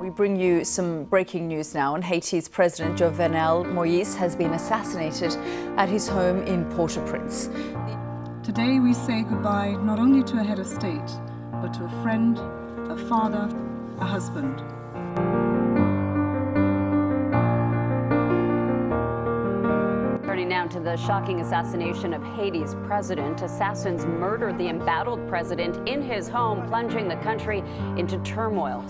We bring you some breaking news now. And Haiti's President Jovenel Moïse has been assassinated at his home in Port-au-Prince. Today we say goodbye not only to a head of state, but to a friend, a father, a husband. Turning now to the shocking assassination of Haiti's president. Assassins murdered the embattled president in his home, plunging the country into turmoil.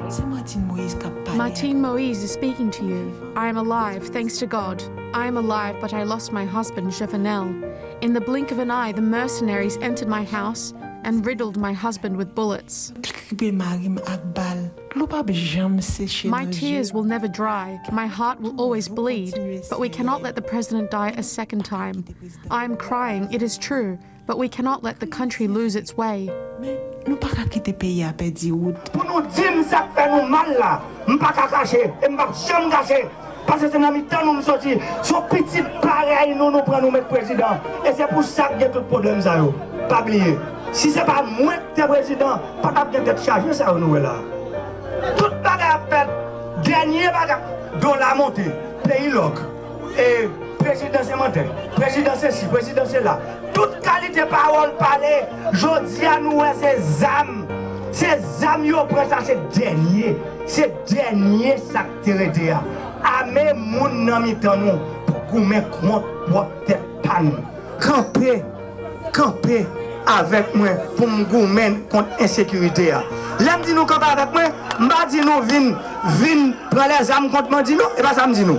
Martine Moïse is speaking to you. I am alive, thanks to God. I am alive, but I lost my husband, Jovenel. In the blink of an eye, the mercenaries entered my house and riddled my husband with bullets. My tears will never dry. My heart will always bleed. But we cannot let the president die a second time. I am crying, it is true, but we cannot let the country lose its way. Parce que c'est dans le temps nous sortir, son petit pareil nous prend nous mettre président. Et c'est pour ça que y a tout problème ça yo. Pas oublier. Si c'est pas moi qui est président, pas de tête chargée ça nous là. Tout bagarre fait dernier bagarre dans la montée, pays loc. Et président c'est menté, président c'est ci, président c'est là. Toute qualité parole parler, jodi à nous ces âmes. Ces âmes yo prend ça c'est dernier ça te Ame moun nan mitan nou pour goumen contre propre tête pan. Camper avec moi pour goumen contre insécurité. L'aime dit nous camper avec moi, m'a dit nous vinn prendre les armes contre moi dit nous et pas ça me dit nous.